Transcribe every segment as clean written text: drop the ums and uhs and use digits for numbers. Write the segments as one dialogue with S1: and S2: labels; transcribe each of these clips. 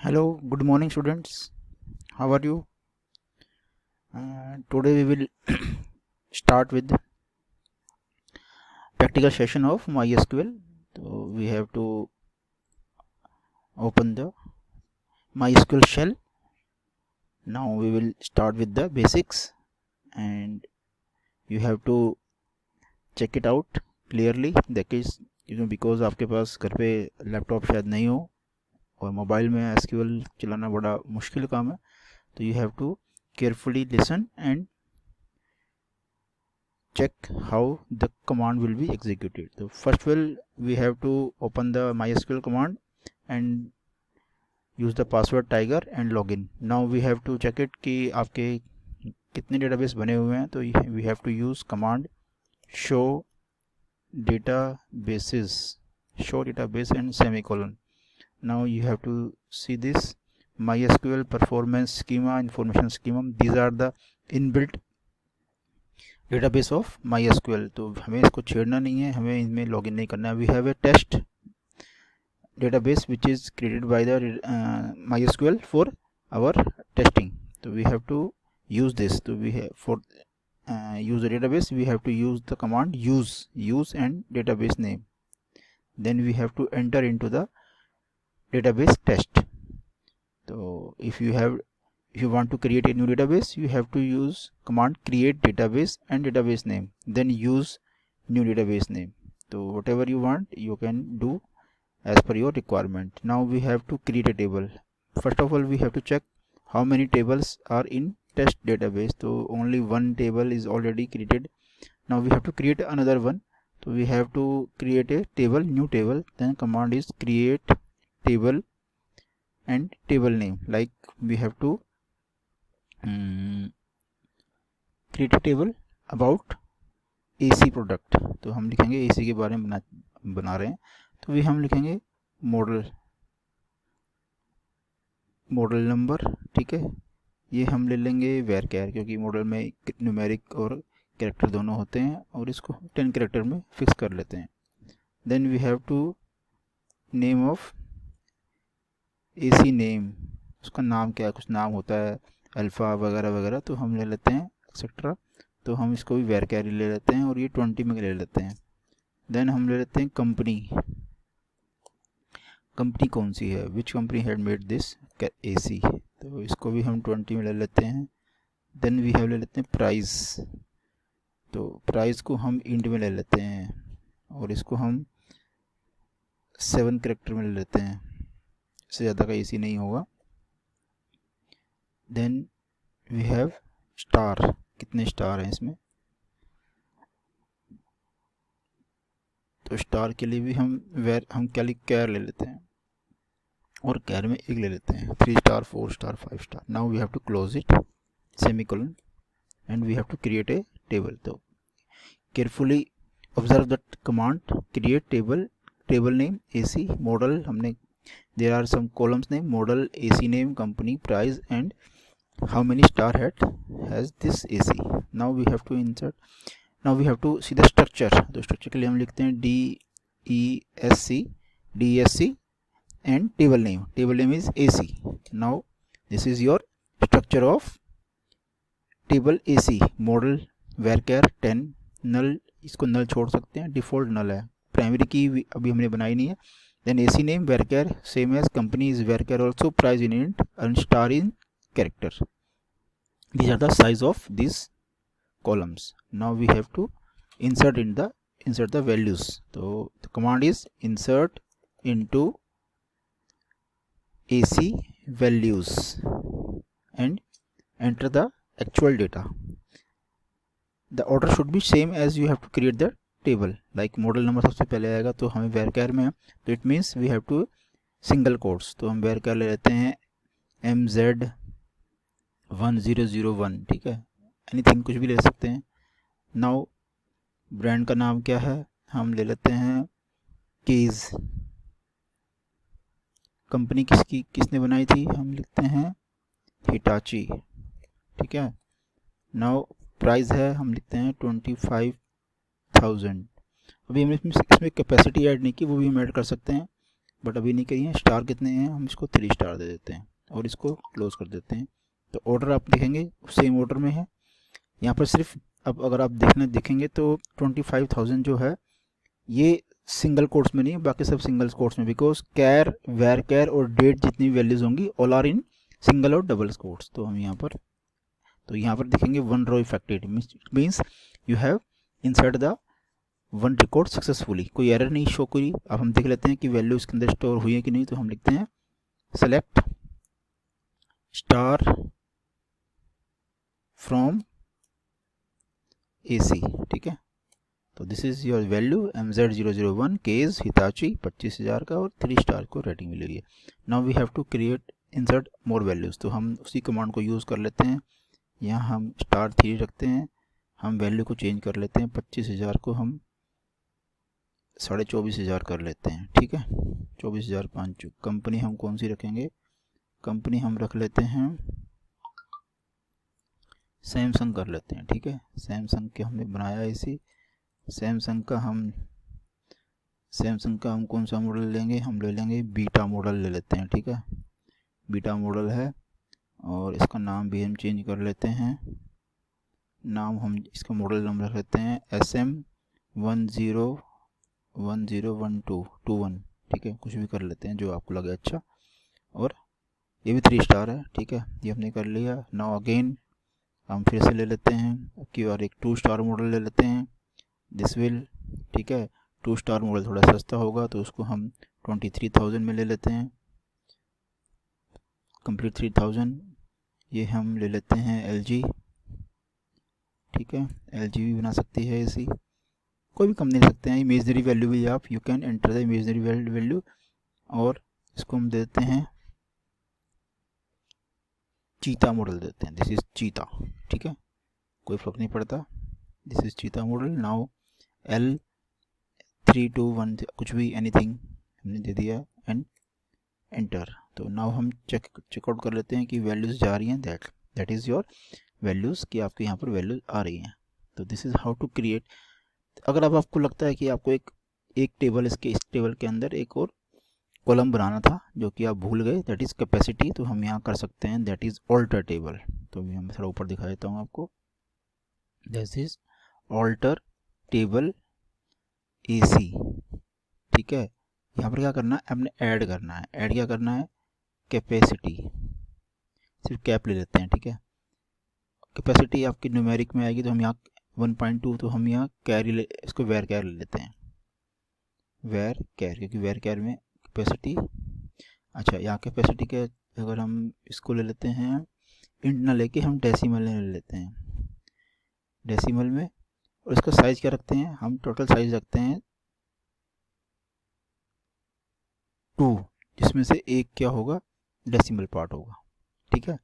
S1: Hello, good morning students. How are you? Today we will start with practical session of MySQL. So we have to open the MySQL shell. Now we will start with the basics and you have to check it out clearly. That is because आपके पास घर पे laptop शायद नहीं हो और mobile में SQL चलाना बड़ा मुश्किल काम है, तो you have to carefully listen and check how the command will be executed. So first we have to open the MySQL command and use the password tiger and login. Now we have to check it कि आपके कितने database बने हुए हैं. तो we have to use command show databases, show database and semicolon. Now you have to see this MySQL performance schema, information schema. These are the inbuilt database of MySQL. तो हमें इसको छेड़ना नहीं है, हमें इनमें लॉगिन नहीं करना है. We have a test database which is created by the MySQL for our testing. तो we have to use this. तो we have for use a database we have to use the command use and database name. Then we have to enter into the database test. So if you want to create a new database, you have to use command create database and database name, then use new database name. So whatever you want you can do as per your requirement. Now we have to create a table. First of all we have to check how many tables are in test database. So only one table is already created. Now we have to create another one. So we have to create a table, new table. Then command is create table and table name. Like we have to create a table about AC product. तो हम लिखेंगे AC के बारे में बना रहे हैं. तो हम लिखेंगे मॉडल नंबर. ठीक है, ये हम ले लेंगे वेर कैर, क्योंकि मॉडल में न्यूमेरिक और कैरेक्टर दोनों होते हैं और इसको 10 कैरेक्टर में फिक्स कर लेते हैं. Then we have to name of AC name. उसका नाम क्या है, कुछ नाम होता है अल्फ़ा वगैरह वगैरह, तो हम ले लेते हैं एक्सेट्रा. तो हम इसको भी वेर कैरी ले लेते हैं और ये 20 में ले लेते हैं. देन हम ले लेते हैं कंपनी कौन सी है, which company had made this AC. तो इसको भी हम 20 में ले लेते हैं. देन वी हैव ले लेते हैं प्राइस. तो प्राइस को हम इंट में ले लेते हैं और इसको हम 7 कैरेक्टर में ले लेते हैं, इससे ज़्यादा का AC नहीं होगा. Then we have star. कितने स्टार हैं इसमें, तो स्टार के लिए भी हम कैर ले लेते हैं और कैर में एक ले लेते हैं. 3 star 4 star 5 star. Now we have to close it semicolon and we have to create a table. तो carefully observe that command create table name AC model. हमने there are some columns name model AC name company price and how many star has this AC. now we have to insert. now we have to see the structure. तो structure के लिए हम लिखते हैं DESC and table name is AC. now this is your structure of table AC. model varchar 10 null, इसको null छोड़ सकते हैं, default null है. प्राइमरी की अभी हमने बनाई नहीं है. Then AC name varchar same as company is varchar also, price in int and star in character. These are the size of these columns. Now we have to insert the values. So the command is insert into AC values and enter the actual data. The order should be same as you have to create the table. Like model number सबसे पहले आएगा, तो हमें varchar में है तो it means we have to single quotes. तो हम वेरकैर ले लेते हैं MZ1001. ठीक है, एनीथिंग कुछ भी ले सकते हैं. नाउ ब्रांड का नाम क्या है, हम ले लेते हैं केज. कंपनी किसने बनाई थी, हम लिखते हैं हिटाची. ठीक है. नाउ प्राइस है, हम लिखते हैं 25,000. अभी हमने इसमें कैपेसिटी ऐड नहीं की, वो भी हम ऐड कर सकते हैं. बट अभी नहीं करिए। स्टार कितने हैं, हम इसको 3 स्टार दे देते हैं और इसको क्लोज कर देते हैं। तो ऑर्डर आप देखेंगे सेम ऑर्डर में है यहाँ पर। सिर्फ अब अगर आप देखेंगे तो 25,000 जो है ये सिंगल कोट्स में नहीं, बाकी सब सिंगल कोट्स में, बिकॉज कैर, वेर कैर और डेट जितनी वैल्यूज होंगी ऑल आर इन सिंगल और डबल कोट्स। तो हम यहाँ पर देखेंगे one row affected, means you have insert the one record successfully, कोई एरर नहीं शो करी। अब हम देख लेते हैं कि वैल्यू इसके अंदर स्टोर हुई है कि नहीं। तो हम लिखते हैं सेलेक्ट स्टार फ्रॉम AC, ठीक है। तो this is your value MZ001 केज हिताची 25,000 का और 3 स्टार को रेटिंग मिली हुई है। Now we have to create insert more values. तो हम उसी कमांड को यूज़ कर लेते हैं। यहाँ हम *3 रखते हैं, हम वैल्यू को चेंज कर लेते हैं, 25,000 को हम 24,500 कर लेते हैं, ठीक है। 24,500। कंपनी हम कौन सी रखेंगे, कंपनी हम रख लेते हैं सैमसंग कर लेते हैं, ठीक है। सैमसंग के हमने बनाया इसी सैमसंग का हम कौन सा मॉडल लेंगे, हम ले लेंगे बीटा मॉडल ले लेते हैं, ठीक है। बीटा मॉडल है और इसका नाम भी हम चेंज कर लेते हैं। नाम हम इसका मॉडल नाम रख लेते हैं SM101221, ठीक है। कुछ भी कर लेते हैं जो आपको लगे अच्छा। और ये भी 3 स्टार है, ठीक है। ये हमने कर लिया। नाउ अगेन हम फिर से ले लेते हैं कि और एक 2 स्टार मॉडल ले लेते हैं, दिस विल, ठीक है। 2 स्टार मॉडल थोड़ा सस्ता होगा तो उसको हम 23,000 में ले लेते हैं, कंप्लीट 3,000। ये हम ले लेते हैं LG, ठीक है। LG भी बना सकती है ऐसी, कोई भी कंपनी ले सकते हैं। इमेजनरी वैल्यू भी आप you can enter the imaginary value और इसको हम देते हैं चीता मॉडल देते हैं, दिस इज चीता, ठीक है। कोई फर्क नहीं पड़ता, दिस इज चीता मॉडल। नाउ L321 कुछ भी एनीथिंग हमने दे दिया एंड एंटर। तो नाउ हम चेकआउट कर लेते हैं कि वैल्यूज़ जा रही हैं, दैट इज़ योर वैल्यूज़, कि आपके यहाँ पर वैल्यूज़ आ रही हैं। तो this is how to create. अगर अब आपको लगता है कि आपको एक टेबल इस टेबल के अंदर एक और कॉलम बनाना था जो कि आप भूल गए, दैट इज़ कैपेसिटी, तो हम यहाँ कर सकते हैं, दैट इज़ ऑल्टर टेबल। तो अभी हम थोड़ा ऊपर दिखा देता हूँ आपको, this is alter table AC, ठीक है। यहाँ पर क्या करना है, हमने ऐड करना है। ऐड क्या करना है, कैपेसिटी, सिर्फ कैप ले लेते हैं, ठीक है। कैपेसिटी आपकी न्यूमेरिक में आएगी तो हम यहाँ 1.2, तो हम यहाँ कैरी इसको वेर कैर ले लेते हैं, वेर कैर, क्योंकि वेर कैर में कैपेसिटी। अच्छा, यहाँ कैपेसिटी के अगर हम इसको ले लेते हैं इंट ना लेके हम डेसिमल ले लेते हैं, डेसिमल में। और इसका साइज क्या रखते हैं, हम टोटल साइज रखते हैं 2, जिसमें से एक क्या होगा, डेसिमल पार्ट होगा, ठीक है।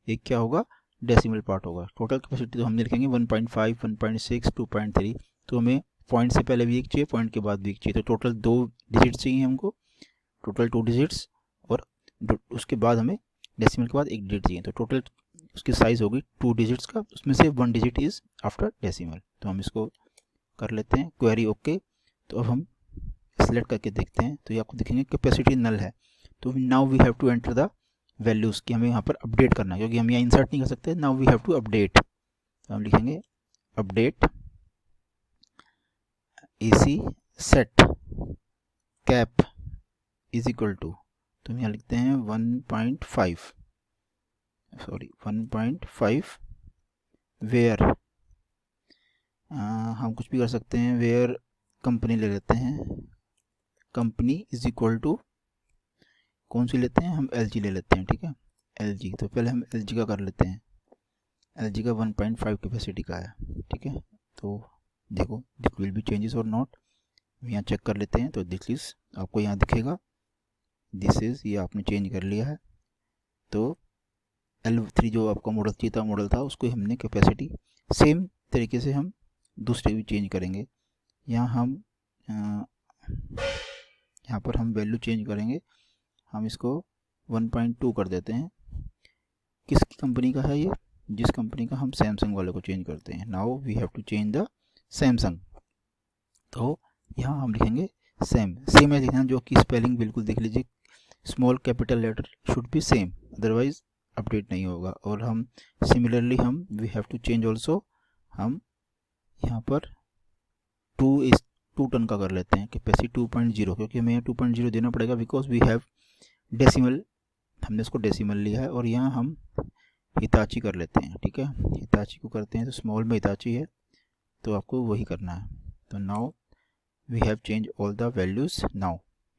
S1: एक क्या होगा, डेसिमल पार्ट होगा। टोटल कैपेसिटी तो हमने लिखेंगे 1.5, 1.6, 2.3। तो हमें पॉइंट से पहले भी एक चाहिए, पॉइंट के बाद भी एक चाहिए, तो टोटल 2 डिजिट्स चाहिए हमको, टोटल 2 डिजिट्स। और उसके बाद हमें डेसिमल के बाद एक डिजिट चाहिए, तो टोटल उसकी साइज़ होगी 2 डिजिट्स का, उसमें से 1 डिजिट इज़ आफ्टर डेसिमल। तो हम इसको कर लेते हैं क्वेरी ओके। तो अब हम सेलेक्ट करके देखते हैं तो ये आपको दिखेंगे कैपेसिटी नल है। तो now we have to enter the values की हमें यहाँ पर अपडेट करना है, क्योंकि हम यहाँ इंसर्ट नहीं कर सकते। Now we have to update, तो हम लिखेंगे update AC set cap is equal to, तो हम यहाँ लिखते हैं 1.5 वेयर, हम कुछ भी कर सकते हैं, वेयर कंपनी ले लेते हैं, कंपनी इज इक्वल टू कौन सी लेते हैं, हम LG ले लेते हैं, ठीक है। LG, तो पहले हम LG का कर लेते हैं, LG का 1.5 कैपेसिटी का है, ठीक है। तो देखो दिस विल बी चेंजेस और नॉट, यहाँ चेक कर लेते हैं। तो दिस इज आपको यहाँ दिखेगा, दिस इज, ये आपने चेंज कर लिया है। तो L3 जो आपका मॉडल चीता मॉडल था उसको हमने कैपेसिटी सेम तरीके से हम दूसरे भी चेंज करेंगे। यहाँ पर हम वैल्यू चेंज करेंगे, हम इसको 1.2 कर देते हैं। किस कंपनी का है ये, जिस कंपनी का हम सैमसंग वाले को चेंज करते हैं। Now we have to change the Samsung, तो यहाँ हम लिखेंगे सेम सेम है लिखना, जो कि स्पेलिंग बिल्कुल देख लीजिए, small capital letter should be same, otherwise update नहीं होगा। और हम सिमिलरली हम we have to change also, हम यहाँ पर 2 टन का कर लेते हैं, कैपेसिटी 2.0, क्योंकि हमें 2.0 देना पड़ेगा बिकॉज वी हैव डेसिमल, हमने इसको डेसिमल लिया है। और यहाँ हम हिताची कर लेते हैं, ठीक है, हिताची को करते हैं तो स्मॉल में हिताची है तो आपको वही करना है। तो now we have changed all the values. Now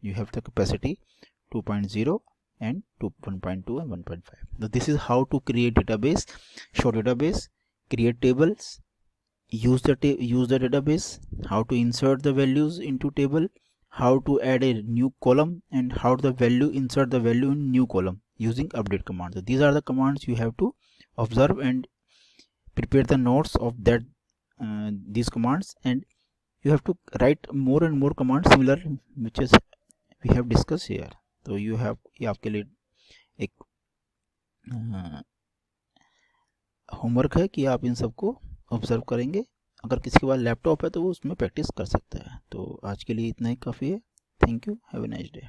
S1: you have the capacity 2.0 and 1.2 and 1.5. So this is how to create database, show database, create tables, use the database, how to insert the values into table, how to add a new column, and how the value insert the value in new column using update command. So these are the commands you have to observe and prepare the notes of that these commands, and you have to write more and more commands similar which is we have discussed here. तो you have, ये आपके लिए एक homework है कि आप इन सबको observe करेंगे। अगर किसी के पास लैपटॉप है तो वो उसमें प्रैक्टिस कर सकता है। तो आज के लिए इतना ही काफ़ी है। Thank you, have a nice day.